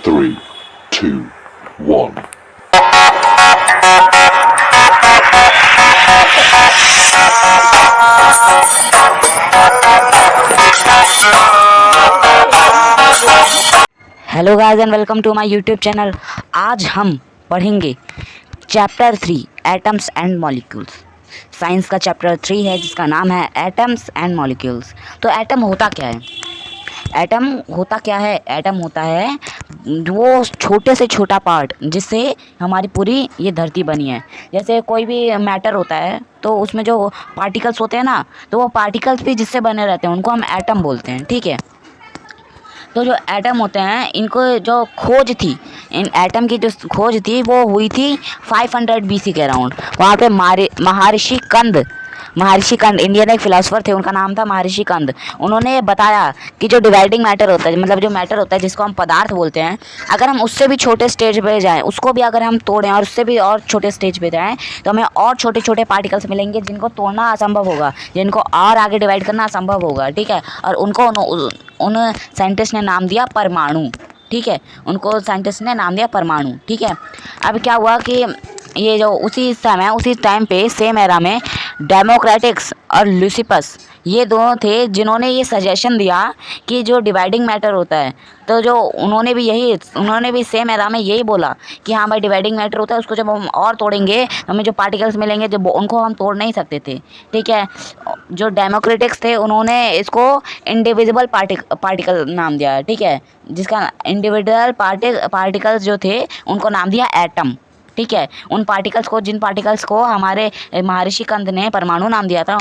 3, 2, 1. Hello guys and welcome to my YouTube channel. आज हम पढ़ेंगे chapter 3 atoms and molecules. Science का chapter 3 है जिसका नाम है एटम्स एंड मॉलिक्यूल्स। तो एटम होता क्या है? एटम होता क्या है? एटम होता है वो छोटे से छोटा पार्ट जिससे हमारी पूरी ये धरती बनी है। जैसे कोई भी मैटर होता है तो उसमें जो पार्टिकल्स होते हैं ना, तो वो पार्टिकल्स भी जिससे बने रहते हैं उनको हम एटम बोलते हैं। ठीक है, तो जो एटम होते हैं इनको जो खोज थी, इन एटम की जो खोज थी वो हुई थी 500 BC के अराउंड। वहाँ पे महर्षि कंद इंडियन एक फिलोसोफर थे, उनका नाम था महर्षि कंद। उन्होंने बताया कि जो डिवाइडिंग मैटर होता है, मतलब जो मैटर होता है जिसको हम पदार्थ बोलते हैं, अगर हम उससे भी छोटे स्टेज पे जाएं, उसको भी अगर हम तोड़ें और उससे भी और छोटे स्टेज पे जाएं, तो हमें और छोटे छोटे पार्टिकल्स मिलेंगे जिनको तोड़ना असंभव होगा, जिनको और आगे डिवाइड करना असंभव होगा। ठीक है, और उनको उन साइंटिस्ट ने नाम दिया परमाणु। ठीक है, उनको साइंटिस्ट ने नाम दिया परमाणु। ठीक है, अब क्या हुआ कि ये जो उसी टाइम पे सेम एरा में डेमोक्रेटिक्स और लुसिपस, ये दोनों थे जिन्होंने ये सजेशन दिया कि जो डिवाइडिंग मैटर होता है, तो जो उन्होंने भी सेम एरा में यही बोला कि हाँ भाई, डिवाइडिंग मैटर होता है, उसको जब हम और तोड़ेंगे हमें जो पार्टिकल्स मिलेंगे जब उनको हम तोड़ नहीं सकते थे। ठीक है, जो डेमोक्रेटिक्स थे उन्होंने इसको इंडिविजिबल पार्टिकल नाम दिया। ठीक है, जिसका इंडिविजुअल पार्टिकल्स जो थे उनको नाम दिया एटम। ठीक है, जिन पार्टिकल्स को हमारे महर्षि कंद ने परमाणु नाम दिया था,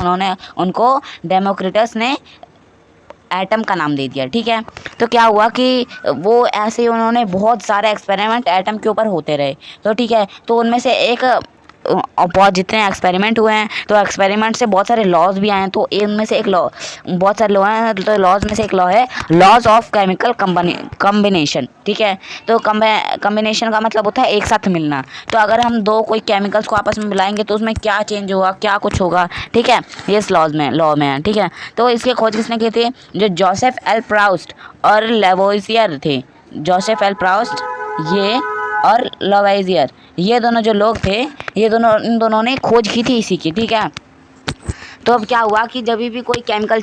उनको डेमोक्रिटस ने एटम का नाम दे दिया। ठीक है, तो क्या हुआ कि वो ऐसे ही उन्होंने बहुत सारे एक्सपेरिमेंट एटम के ऊपर होते रहे। तो ठीक है, तो उनमें से एक बहुत जितने एक्सपेरिमेंट हुए हैं, तो एक्सपेरिमेंट से बहुत सारे लॉज भी आए हैं। तो इनमें से एक लॉ, बहुत सारे लॉ हैं, तो लॉज में से एक लॉ है लॉज ऑफ केमिकल कम्बिनेशन। ठीक है, तो कम्बिनेशन का मतलब होता है एक साथ मिलना। तो अगर हम दो कोई केमिकल्स को आपस में मिलाएंगे तो उसमें क्या चेंज होगा, क्या कुछ होगा। ठीक है, ये इस लॉ में है। ठीक है, तो इसकी खोज किसने की थी? जो जोसेफ एल प्राउस्ट और लेवोइसियर थे। जोसेफ एल प्राउस्ट ये और लवाइजियर, ये दोनों जो लोग थे, इन दोनों ने खोज की थी इसी की। ठीक है, तो अब क्या हुआ कि जब भी कोई केमिकल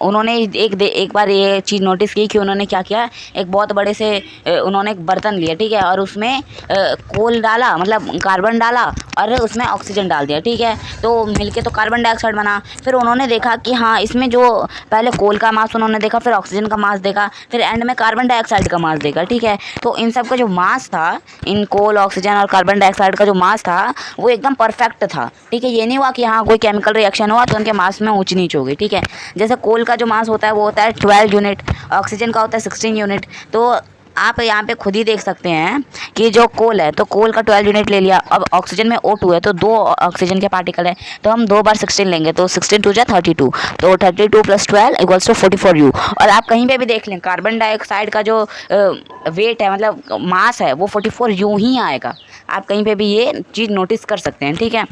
उन्होंने एक बार ये चीज़ नोटिस की कि उन्होंने क्या किया, एक बहुत बड़े से उन्होंने एक बर्तन लिया। ठीक है, और उसमें कोल डाला, मतलब कार्बन डाला, और उसमें ऑक्सीजन डाल दिया। ठीक है, तो मिलके तो कार्बन डाइऑक्साइड बना। फिर उन्होंने देखा कि हाँ, इसमें जो पहले कोल का मास उन्होंने देखा, फिर ऑक्सीजन का मास देखा, फिर एंड में कार्बन डाइऑक्साइड का मास देखा। ठीक है, तो इन सब का जो मास था, इन कोल, ऑक्सीजन और कार्बन डाइऑक्साइड का जो मास था वो एकदम परफेक्ट था। ठीक है, ये नहीं हुआ कि हाँ कोई केमिकल रिएक्शन हुआ तो उनके मास में ऊंच नीच हो गई। ठीक है, जैसे कोल का जो मास होता है वो होता है 12 यूनिट, ऑक्सीजन का होता है 16 यूनिट। तो आप यहाँ पे खुद ही देख सकते हैं कि जो कोल है, तो कोल का 12 यूनिट ले लिया। अब ऑक्सीजन में O2 है, तो 2 ऑक्सीजन के पार्टिकल है, तो हम 2 बार 16 लेंगे, तो 16 2 जा 32, तो 32 + 12 इक्वल्स टू 44U। और आप कहीं पे भी देख लें, कार्बन डाइऑक्साइड का जो वेट है, मतलब मास है, वो 44U ही आएगा। आप कहीं पे भी ये चीज़ नोटिस कर सकते हैं। ठीक है,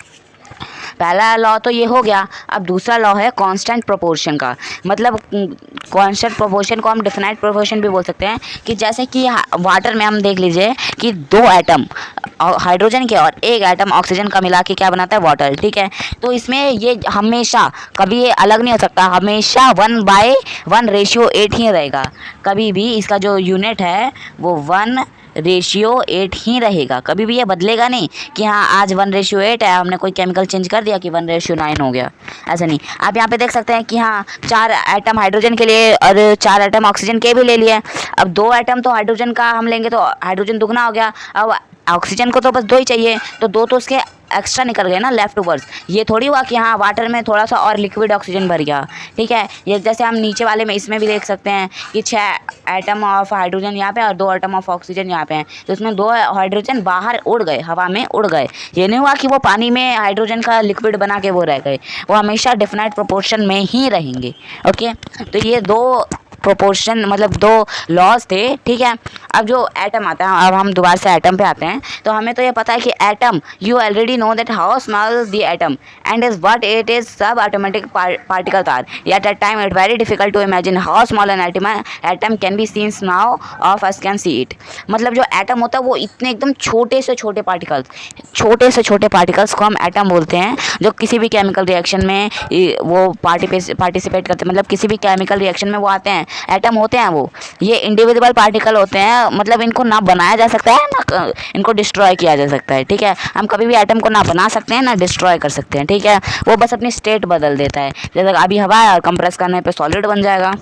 पहला लॉ तो ये हो गया। अब दूसरा लॉ है कांस्टेंट प्रोपोर्शन का। मतलब कांस्टेंट प्रोपोर्शन को हम डेफिनाइट प्रोपोर्शन भी बोल सकते हैं, कि जैसे कि वाटर में हम देख लीजिए कि 2 एटम हाइड्रोजन के और 1 एटम ऑक्सीजन का मिला के क्या बनाता है? वाटर। ठीक है, तो इसमें ये हमेशा कभी ये अलग नहीं हो सकता, हमेशा 1/1 ही रहेगा। कभी भी इसका जो यूनिट है वो 1:8 ही रहेगा, कभी भी ये बदलेगा नहीं कि हाँ आज 1:8 है, हमने कोई केमिकल चेंज कर दिया कि 1:9 हो गया। ऐसा नहीं। आप यहाँ पे देख सकते हैं कि हाँ 4 एटम हाइड्रोजन के लिए और 4 एटम ऑक्सीजन के भी ले लिए। अब 2 एटम तो हाइड्रोजन का हम लेंगे तो हाइड्रोजन दुगना हो गया। अब ऑक्सीजन को तो बस 2 ही चाहिए, तो 2 तो उसके एक्स्ट्रा निकल गए ना, लेफ्ट ओवर्स। ये थोड़ी हुआ कि हाँ वाटर में थोड़ा सा और लिक्विड ऑक्सीजन भर गया। ठीक है, ये जैसे हम नीचे वाले में इसमें भी देख सकते हैं कि 6 एटम ऑफ हाइड्रोजन यहाँ पे और 2 एटम ऑफ ऑक्सीजन यहाँ पे हैं, तो इसमें 2 हाइड्रोजन बाहर उड़ गए, हवा में उड़ गए। ये नहीं हुआ कि वो पानी में हाइड्रोजन का लिक्विड बना के वो रह गए, वो हमेशा डेफिनाइट प्रोपोर्शन में ही रहेंगे। ओके, तो ये 2 प्रोपोर्शन मतलब 2 लॉज थे, ठीक है। अब जो एटम आता है, अब हम दोबारा से एटम पे आते हैं, तो हमें तो ये पता है कि atom, you already know that how small the atom and is what it is sub atomic particles are, yet at time it very difficult to imagine how small an atom can be seen now of us can see it। मतलब जो atom होता है वो इतने एकदम छोटे से छोटे पार्टिकल्स को हम एटम बोलते हैं, जो किसी भी केमिकल रिएक्शन में वो पार्टिसिपेट करते हैं, मतलब किसी भी केमिकल रिएक्शन में वो आते हैं, एटम होते हैं वो। ये इंडिविजुअल पार्टिकल होते हैं, मतलब इनको ना बनाया जा सकता है ना इनको डिस्ट्रॉय किया जा सकता है, ठीक है। हम कभी भी एटम को ना बना सकते हैं ना डिस्ट्रॉय कर सकते हैं, ठीक है। वो बस अपनी स्टेट बदल देता है, जैसे अभी हवा है और कंप्रेस करने पे सॉलिड बन जाएगा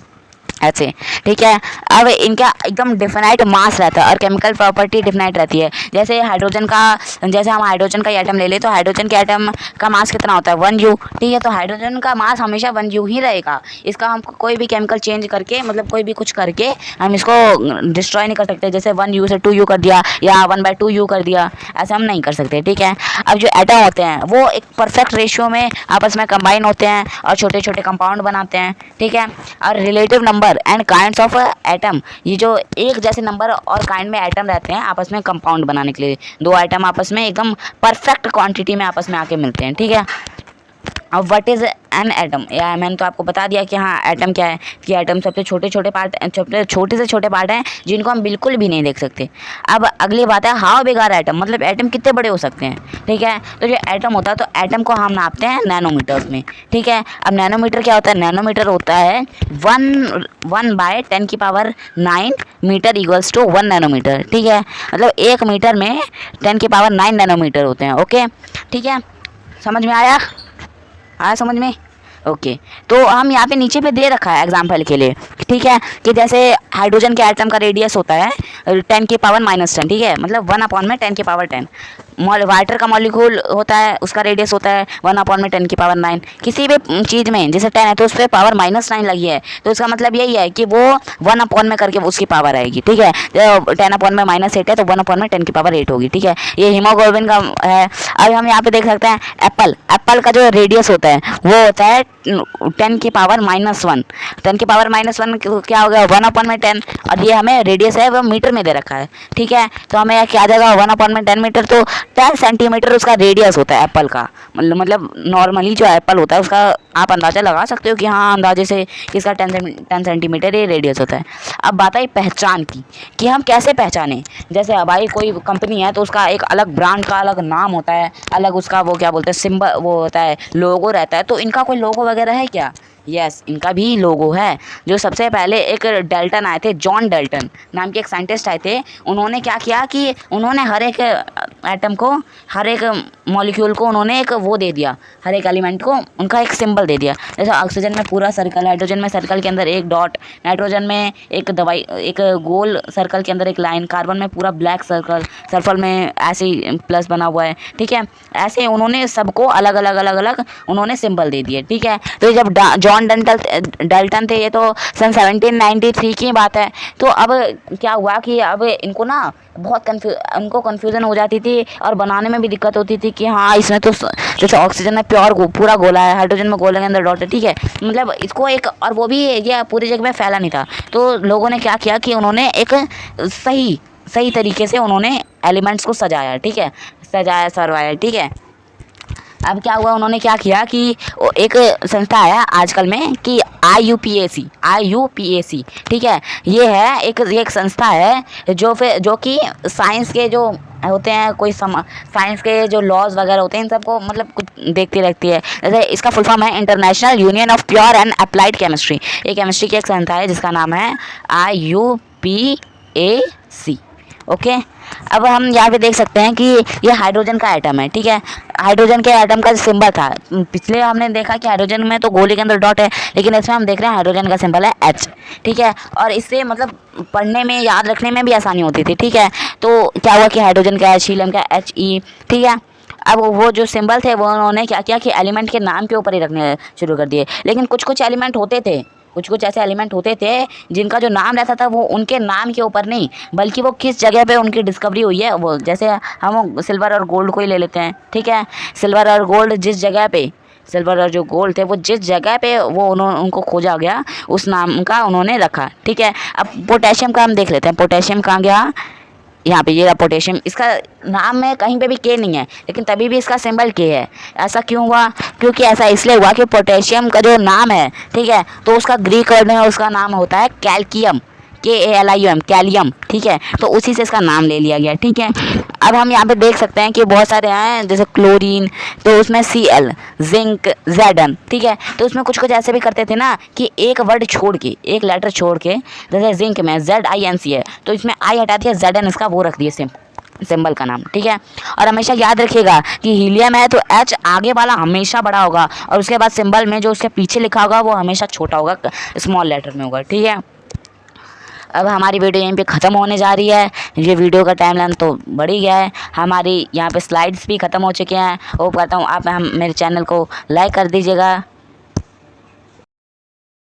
ऐसे, ठीक है। अब इनका एकदम डिफिनाइट मास रहता है और केमिकल प्रॉपर्टी डिफिनाइट रहती है। जैसे हाइड्रोजन का, जैसे हम हाइड्रोजन का एटम ले ले, तो हाइड्रोजन के एटम का मास कितना होता है 1U, ठीक है। तो हाइड्रोजन का मास हमेशा 1U ही रहेगा। इसका हम कोई भी केमिकल चेंज करके, मतलब कोई भी कुछ करके हम इसको डिस्ट्रॉय नहीं कर सकते, जैसे 1U से 2U कर दिया या 1/2U कर दिया, ऐसा हम नहीं कर सकते, ठीक है। अब जो एटम होते हैं वो एक परफेक्ट रेशियो में आपस में कंबाइन होते हैं और छोटे छोटे कंपाउंड बनाते हैं, ठीक है। और relative number and kinds of atom, ये जो एक जैसे नंबर और काइंड में एटम रहते हैं आपस में कंपाउंड बनाने के लिए, 2 एटम आपस में एकदम परफेक्ट क्वांटिटी में आपस में आके मिलते हैं, ठीक है। अब व्हाट इज़ एन एटम, या मैंने तो आपको बता दिया कि हाँ एटम क्या है, कि एटम सबसे छोटे से छोटे पार्ट हैं जिनको हम बिल्कुल भी नहीं देख सकते। अब अगली बात है हाउ बिग आर एटम, मतलब एटम कितने बड़े हो सकते हैं, ठीक है। तो जो एटम होता है, तो एटम को हम नापते हैं नैनोमीटर्स में, ठीक है। अब नैनोमीटर क्या होता है, नैनोमीटर होता है 1/10⁹ मीटर इक्वल्स टू 1 नैनोमीटर, ठीक है। मतलब 1 मीटर में 10⁹ नैनोमीटर होते हैं, ओके, ठीक है। समझ में आया समझ में, ओके। तो हम यहाँ पे नीचे पे दे रखा है एग्जाम्पल के लिए, ठीक है, कि जैसे हाइड्रोजन के एटम का रेडियस होता है 10⁻⁻10, ठीक है, मतलब 1/10⁻10। वाटर का मॉलिक्यूल होता है, उसका रेडियस होता है 1/10⁹। किसी भी चीज़ में जैसे 10 है तो उस पर पावर -9 लगी है, तो इसका मतलब यही है कि वो 1/, में करके उसकी पावर आएगी, ठीक है। 10/-8 है तो 1/10⁸ होगी, ठीक है। ये हीमोग्लोबिन का है। अब हम यहाँ पे देख सकते हैं एप्पल का जो रेडियस होता है वो होता है 10⁻⁻1। 10⁻⁻1 क्या हो गया 1/10, और ये हमें रेडियस है वो मीटर में दे रखा है, ठीक है। तो हमें क्या आ जाएगा 1/10 मीटर, तो 10 सेंटीमीटर उसका रेडियस होता है एप्पल का। मतलब नॉर्मली जो एप्पल होता है उसका आप अंदाज़ा लगा सकते हो कि हाँ अंदाजे से इसका 10 सेंटीमीटर ये रेडियस होता है। अब बात आई पहचान की, कि हम कैसे पहचानें। जैसे अब भाई कोई कंपनी है तो उसका एक अलग ब्रांड का अलग नाम होता है, अलग उसका वो क्या बोलते हैं सिंबल, वो होता है लोगो रहता है। तो इनका कोई लोगो वगैरह है क्या? यस, इनका भी लोगो है। जो सबसे पहले एक डेल्टन आए थे, जॉन डेल्टन नाम के एक साइंटिस्ट आए थे। उन्होंने क्या किया कि उन्होंने हर एक एटम को, हर एक मॉलिक्यूल को उन्होंने एक वो दे दिया, हर एक एलिमेंट को उनका एक सिंबल दे दिया। जैसे ऑक्सीजन में पूरा सर्कल, हाइड्रोजन में सर्कल के अंदर एक डॉट, नाइट्रोजन में एक दवाई, एक गोल सर्कल के अंदर एक लाइन, कार्बन में पूरा ब्लैक सर्कल, सल्फर में ऐसे प्लस बना हुआ है, ठीक है। ऐसे उन्होंने सबको अलग अलग उन्होंने सिंबल दे दिए, ठीक है। तो जब जॉन डेल्टन थे, ये तो सन 1793 की बात है। तो अब क्या हुआ कि अब इनको ना बहुत उनको कन्फ्यूज़न हो जाती थी और बनाने में भी दिक्कत होती थी कि हाँ इसमें तो जैसे ऑक्सीजन में प्योर पूरा गोला है, हाइड्रोजन में गोले के अंदर डॉट है, ठीक है। मतलब इसको एक, और वो भी ये पूरी जगह में फैला नहीं था। तो लोगों ने क्या किया कि उन्होंने एक सही तरीके से उन्होंने एलिमेंट्स को सजाया, ठीक है, सरवाया, ठीक है। अब क्या हुआ, उन्होंने क्या किया कि एक संस्था है आजकल में कि IUPAC, ठीक है। ये है एक संस्था है जो कि साइंस के जो होते हैं, कोई साइंस के जो लॉज वगैरह होते हैं इन सबको मतलब कुछ देखती रहती है। जैसे इसका फुल फॉर्म है international union of pure and applied chemistry. ये केमिस्ट्री की एक संस्था है जिसका नाम है IUPAC, ओके। अब हम यहाँ पे देख सकते हैं कि ये हाइड्रोजन का एटम है, ठीक है। हाइड्रोजन के एटम का सिंबल था, पिछले हमने देखा कि हाइड्रोजन में तो गोले के अंदर डॉट है, लेकिन इसमें हम देख रहे हैं हाइड्रोजन का सिंबल है H, ठीक है। और इससे मतलब पढ़ने में, याद रखने में भी आसानी होती थी, ठीक है। तो क्या हुआ कि हाइड्रोजन का H, हीलियम का HE, ठीक है। अब वो जो सिंबल थे वो उन्होंने क्या किया कि एलिमेंट के नाम के ऊपर ही रखने शुरू कर दिए। लेकिन कुछ एलिमेंट होते थे, कुछ ऐसे एलिमेंट होते थे जिनका जो नाम रहता था वो उनके नाम के ऊपर नहीं, बल्कि वो किस जगह पे उनकी डिस्कवरी हुई है, वो जैसे हम सिल्वर और गोल्ड को ही ले लेते हैं, ठीक है। सिल्वर और गोल्ड जिस जगह पे सिल्वर और जो गोल्ड थे वो जिस जगह पे वो उनको खोजा गया उस नाम का उन्होंने रखा। ठीक है, अब पोटेशियम का हम देख लेते हैं। पोटेशियम कहाँ गया, यहाँ पे ये रहा पोटेशियम। इसका नाम में कहीं पे भी के नहीं है, लेकिन तभी भी इसका सिंबल के है। ऐसा क्यों हुआ? क्योंकि ऐसा इसलिए हुआ कि पोटेशियम का जो नाम है, ठीक है, तो उसका ग्रीक वर्ड में उसका नाम होता है कैल्कियम, KALIUM, कैलियम। ठीक है, तो उसी से इसका नाम ले लिया गया। ठीक है, अब हम यहाँ पे देख सकते हैं कि बहुत सारे हैं जैसे क्लोरीन, तो उसमें Cl, जिंक, Zn। ठीक है, तो उसमें कुछ कुछ ऐसे भी करते थे ना कि एक वर्ड छोड़ के, एक लेटर छोड़ के, जैसे जिंक में ZINC है तो इसमें I हटा दिया, Zn इसका वो रख दिया सिंबल का नाम। ठीक है, और हमेशा याद रखिएगा कि हीलियम है तो H आगे वाला हमेशा बड़ा होगा और उसके बाद सिंबल में जो उसके पीछे लिखा होगा वो हमेशा छोटा होगा, स्मॉल लेटर में होगा। ठीक है, अब हमारी वीडियो यहीं पे ख़त्म होने जा रही है। ये वीडियो का टाइम लेंथ तो बढ़ ही गया है। हमारी यहाँ पे स्लाइड्स भी ख़त्म हो चुके हैं। होप करता हूँ आप मेरे चैनल को लाइक कर दीजिएगा।